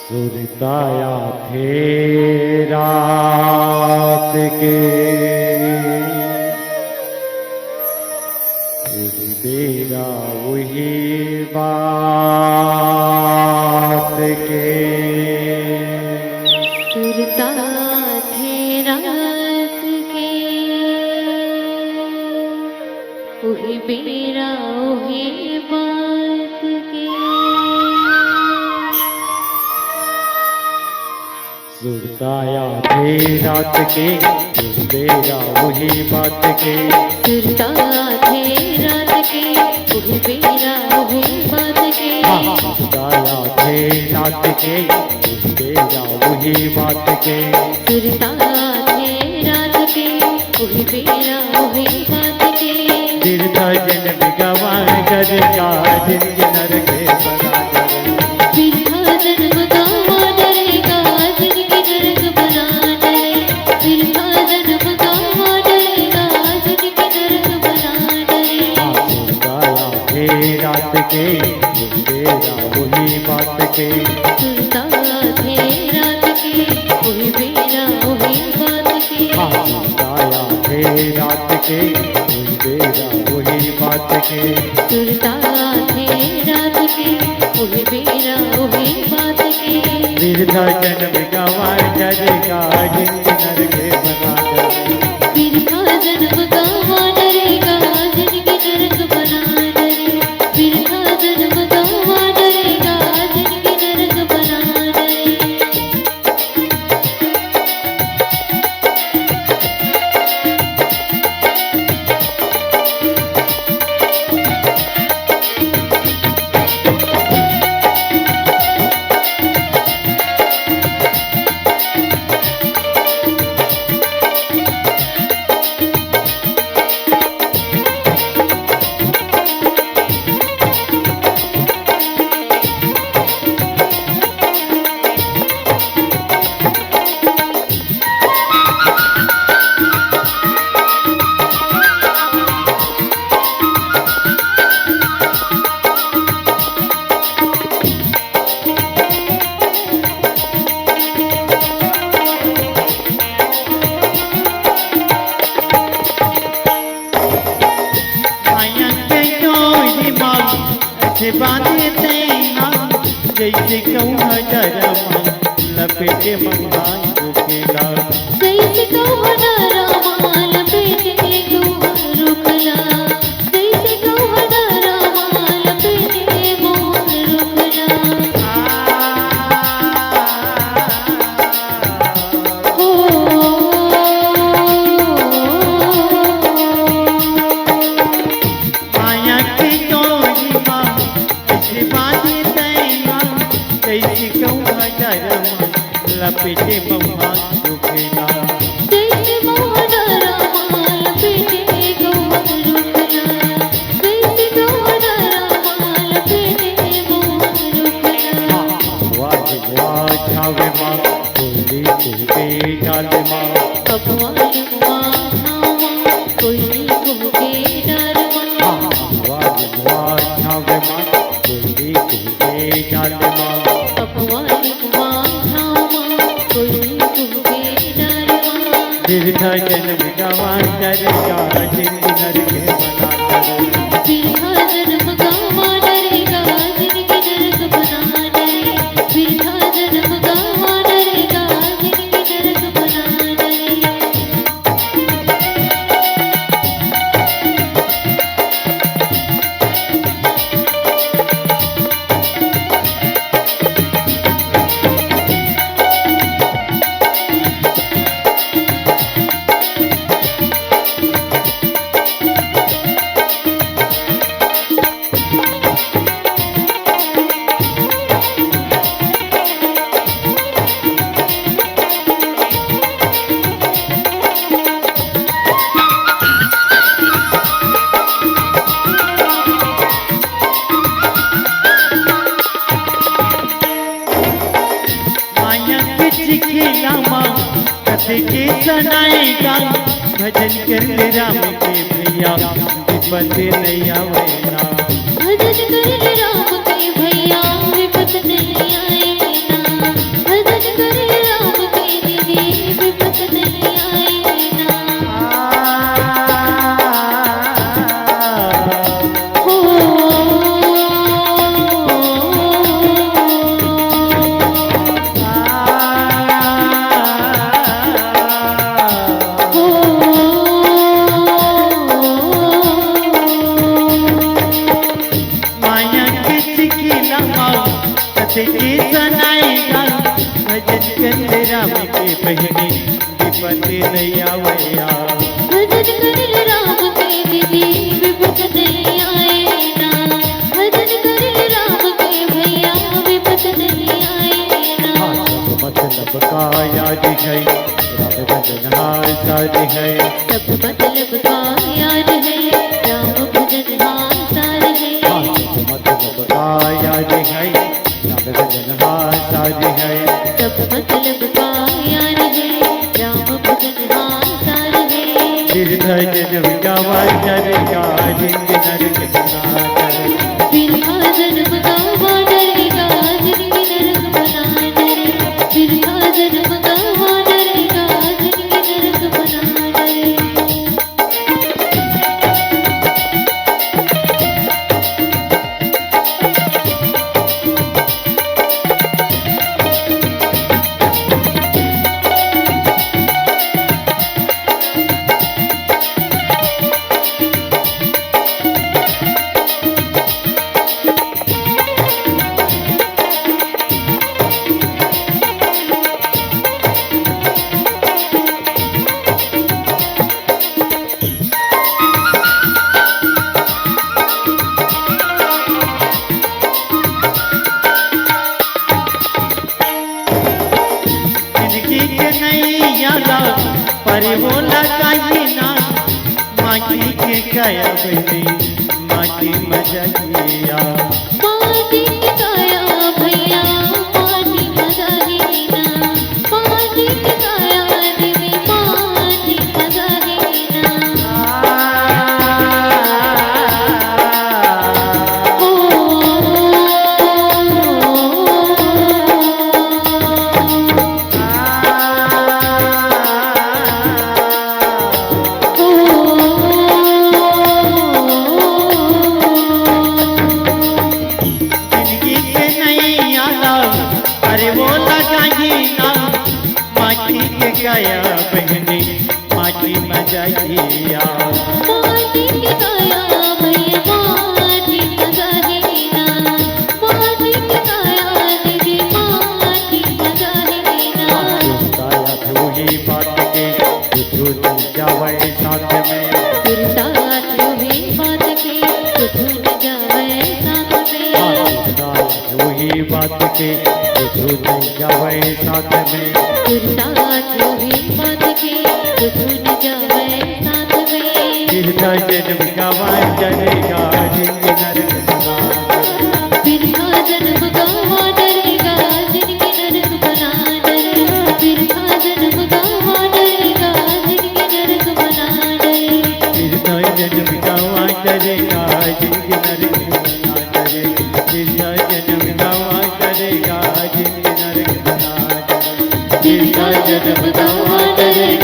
सुरताया थे रात के वही बेरा वही बात के सुरता थे रात के वही बेरा वही बात के सुरताया थे रात के वही बेरा वही बात के सुरता थे रात के वही बेरा वही बात के सुरताया थे रात के वही बेरा वही बात के सुरता थे रात के वही बेरा वही बात के तीर्थ जन बिगवान करेगा जिनके नर के बना करे बिरहा जन्म गावा डरेगा जिनके नरक बना डरे बिरहा जन्म गावा डरेगा जिनके नरक बना डरे सुरताया थे रात के बेरा वही बात के सुरता थे रात के वही बेरा वही बात के सुरताया थे रात के बेरा वही बात के सुरता थे रात के वही बेरा वही बात के तीर्थ जन बिगवान करेगा जिनके नर के बना करे बिरहा जन्म गावा डरेगा जिनके नरक बना डरे बिरहा जन्म गावा डरेगा जिनके नरक बना डरे बांधे तैना जैसे कहूँ हजरमा लपेटे मंगाई रुकेगा जैसे कौहना रामा लपेटे मोह रुखला जैसे कौहना रामा लपेटे मोह रुखला हो माया के डोरी माँ ऐसे बांधे तैना जैसे कहूँ हजरमा लपेटे मंगाई रुकेगा जैसे मोहना रामा लपेटे मोह रुखला जैसे कौहना रामा लपेटे मोह रुखला छावे माँ बोली कुहके डाले माँ भगवान माँ नामा कोई कुहके डरमा छावे माँ बोली कुहके डाले माँ भगवान माँ नामा कोई कुहके डरमा तीर्थ जन बिगवान करेगा जिनके नर के बना करे बिरहा जन्म गावा डरेगा जिनके नरक बना डरे बिरहा जन्म गावा डरेगा जिनके नरक बना डरे कथे के सुनाएगा भजन कर ले राम के भैया विपत नहीं आवेना भजन कर ले राम के भैया विपत नहीं आएगा नायिका भजन कर राम के बहनी विपत नहीं आवैया भजन कर राम के दीदी विपत नहीं आए ना भजन कर राम के भैया विपत नहीं आए ना मतलब का याद है राम भजन हासार है सब मतलब का याद है राम भजन हासार है मतलब का याद है राम भजन हासार है सब मतलब का याद है राम भजन हासार है फिर भजन गावा करेगा जिंद नरक बना करे फिर जन्म गावा डरेगा जिंदगी नरक बना डरे फिर जन्म गावा डरेगा जिंदगी नरक बना डरे जिंदगी के नहीं यादा पर वो लगाई ना माटी के गया बहनी माटी मजा किया माटी की काया भैया माटी मजा ही ना माटी की काया दीदी माटी मजा ही ना ओ जिंदगी के नहीं यादा अरे वो लगाई ना माटी के गया बहनी माटी मजा किया माटी की काया भैया माटी मजा ही ना माटी की काया दीदी माटी मजा ही ना वही बात के तू जावे साथ में फिर साथ वही बात के कुछ न जावे साथ में वही बात के तू जावे साथ में फिर साथ वही बात के कुछ न जावे साथ में फिर जन्म गवा चलेगा जिंदगी नरक बना फिर जन्म गावा डरेगा जिंदगी नरक बना डरे फिर जन्म गावा डरेगा जिंदगी नरक बना डरे फिर जन्म गवा चलेगा जिंदगी नरक बना डरे फिर जन्म गवा चलेगा जिंदगी नरक बना डरे फिर जन्म गावा डरेगा